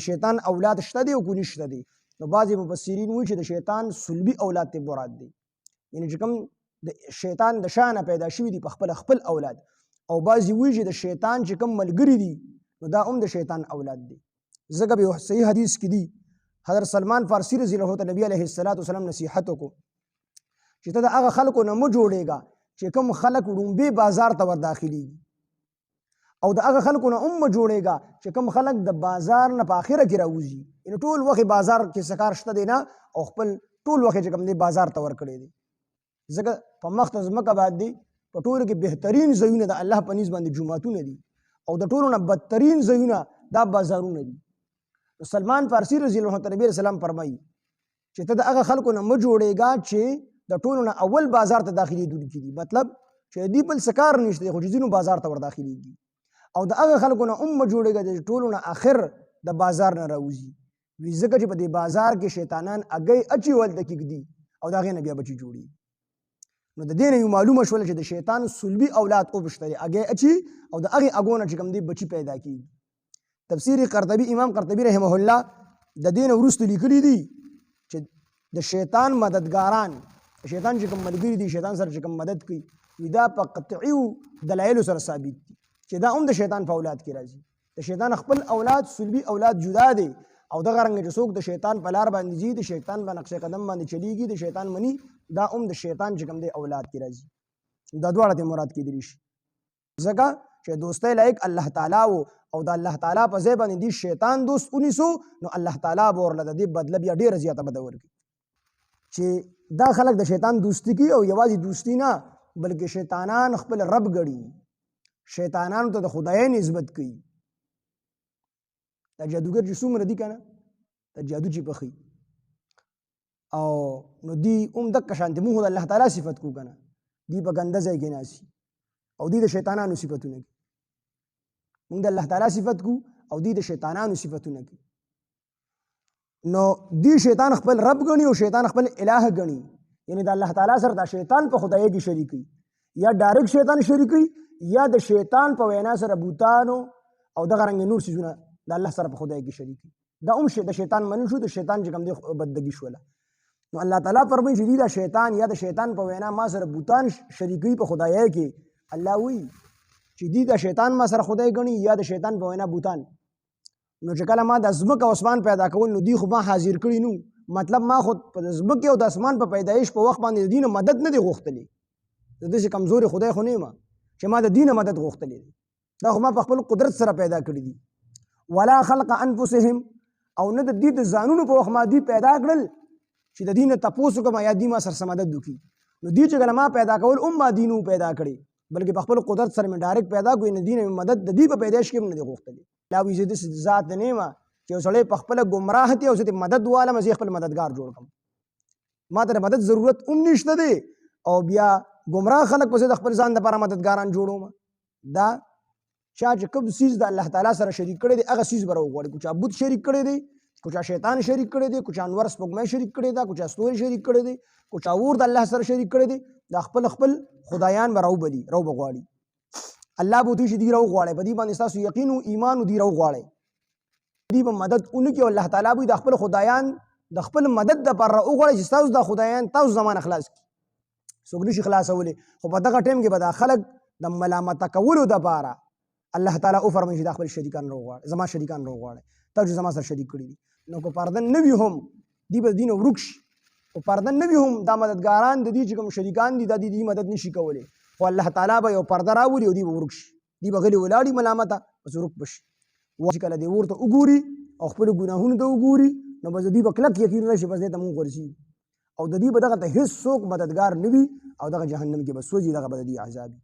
شیطان اولاد شته دی او کو نشته دی. نو بعضې مفسرین وایي چې د شیطان صلبي اولاد ته مراد دی، یعنې چې کوم د شیطان د شا نه پیدا شوي دي په خپل اولاد، او بعضې وایي چې د شیطان چې کوم ملګري دي نو دا هم د شیطان اولاد دي. ځکه به صحیح حدیث کې دي حضرت سلمان فارسی رضی الله ته نبی علیه السلام نصیحت وکړو چې ته د هغه خلکو نه مه جوړېږه چې کوم خلک وړومبې بازار ته ور داخلېږي، او د هغه خلکو نه هم مه جوړېږه چې کوم خلک د بازار نه په آخره کې راوځي، یعنې ټول وخت بازار کې څه کار شته دی نه او خپل ټول وخت چې کوم دی بازار ته ورکړی دی. ځکه په مخ ته ځمکه باندې په ټولو کې بهترین ځایونه د الله په نزد باندې جوماتونه دي، او د ټولو نه بدترین ځایونه دا بازارونه دي. سلمان فارسی رضی الله عنه نبی علیه السلام فرمایي چې ته د هغه خلکو نه مه جوړېږه چې د ټولو نه اول بازار ته داخلېدونکي دي، مطلب چې دوی بل څه کار نشته دی خو چې ځینو بازار ته ور داخلېږي، او د هغه خلکو نه هم مه جوړېږه چې ټولو نه آخر د بازار نه راوځي. وي ځکه چې په دې بازار کې شیطانان اګۍ اچي ولته کېږدي او د هغې نه بیا بچي جوړېږي. نو د دې نه یو معلومه شوله چې د شیطان صلبي اولاد هم شته دی، اګۍ اچي او د هغې اګو نه چې کوم دی بچي پیدا کېږي. تفسیر قرطبي امام قرطبي رحمه الله د دې نه وروسته لیکلي دي چې د شیطان مددګاران، شیطان چې کوم ملګري دي شیطان سره چې کوم مدد کوي، وي دا په قطعي دلایلو سره ثابت دي چې دا هم د شیطان په اولاد کې راځي. د شیطان خپل اولاد صلبي اولاد جدا دی، او دغه رنګه چې څوک د شیطان په لار باندې ځي، د شیطان په نقش قدم باندې چلیږي، د شیطان مني، دا هم د شیطان چې کوم دی اولاد کې راځي. دا دواړه ته مراد کېدلی شي، ځکه چې دوستۍ لایق الله تعالی و او د الله تعالی په ځای باندې دې شیطان دوست ونیسو، نو الله تعالی به ورله د دې بدله بیا ډېره زیاته بده ورکړي. چې دا خلک د شیطان دوستي کوي، او یوازې دوستي نه بلکې شیطانان خپل رب ګڼي، شیطانانو ته د خدای نسبت کوي. دا جادوګر چې څومره دي که نه، دا جادو چې پخوي، او نو دوی هم دقه شانتې مونږ د الله تعالی صفت کوو که نه، دوی په ګنده ځای کې ناستي او دوی د شیطانانو صفتونه کوي. مونږ د الله تعالی صفت کوو او دوی د شیطانانو صفتونه کوي. نو دوی شیطان خپل رب ګڼي او شیطان خپل الہ ګڼي، یعنی د الله تعالی سره دا شیطان په خدایۍ کې شریک کوي، یا ډایرکټ شیطان شریک کوي، یا د شیطان په وینا سره بوتانو او دغه رنګ نور څیزونه د الله سره په خدای کې شریک دي. دا هم د شیطان منل شو، د شیطان چې کوم دی بددګي شوله. نو الله تعالی فرمایي چې دا شیطان یا د شیطان په وینا ما سره بوتان شریکوي په خدایۍ کې. الله وایي چې دی د شیطان ما سره خدای ګڼي یا د شیطان په وینا بوتان. نو چې کله ما د ځمکه او اسمان پیدا کول نو دی خو ما حاضر کړي نو، مطلب ما خو په ځمکې او د اسمان په پیدایش په وخت باندې د دې نه مدد نه دی غوښتلی، د داسې کمزوري خدای خو نه یم چې ما د دې نه مدد غوښتلی دی، دا خو ما په خپل قدرت سره پیدا کړي دي. ولا خلق انفسهم، او نه د دې د ځانونو په وخت ما دوی پیدا کړل چې د دې نه تپوس وکړم یا دوی ما سره مدد وکړي. نو دوی چې کله ما پیدا کول هم ما دینو پیدا کړي، بلکې په خپل قدرت سره مې ډایرکټ پیدا کړي، نه دې نه مدد د دې په پیدایش کې هم نه دی غوښتلی. الله وایي زه داسې ذات نه یم چې یو سړی په خپله ګمراه دی او زه د مدد والم، زه خپل مددګار جوړ کړم، ما ته د مدد ضرورت هم نشته دی، او بیا ګمراه خلک پسې د خپل ځان دپاره مددګاران جوړوم. دا چا چې کوم څیز د الله تعالی سره شریک کړی دی هغه څیز به راوغواړي. کو چا بت شریک کړی دی، کو چا شیطان شریک کړی دی، کو چا انور سپوږمۍ شریک کړی ده، کو چا ستوري شریک کړی دی، کو چا اور د الله سره شریک کړی دی، دا خپل خپل خدایان به راوبلي راوبغواړي. الله به دوی چې دي راوغواړئ، په دې باندې ستاسو یقین او ایمان دي راوغواړئ، دوی به مدد ونکړي، او الله تعالی به د خپل خدایان د خپل مدد دپاره راوغواړئ چې ستاسو دا خدایان تاسو زمانه خلاص کړي. څوک نشي خلاصولی، خو په دغه ټایم کې به دا خلک د ملامته کولو دپاره الله تعالی وفرمایي چې دا خپل شریکان راوغواړئ، زما شریکان راوغواړئ، تاسو زما سره شریک کړي دي. نو که پرده نه وي هم دوی به د دې نه ورک شي، خو پرده نه وي هم دا مددګاران د دې چې کوم شریکان دي دا د دې مدد نشي کولی، خو الله تعالی به یو پرده راولي او دوی به ورک شي، دوی به غلي ولاړي ملامته بس ورک به شي. چې کله دې ورته وګوري او خپلو ګناهونو ته وګوري نو بس د دوی به کلک یقین راشي بس دې ته مونږ ورسي، او د دوی به دغه ته هېڅ څوک مددګار نه وي، او دغه جهنم کې به سوځي، دغه به د دوی عذاب وي.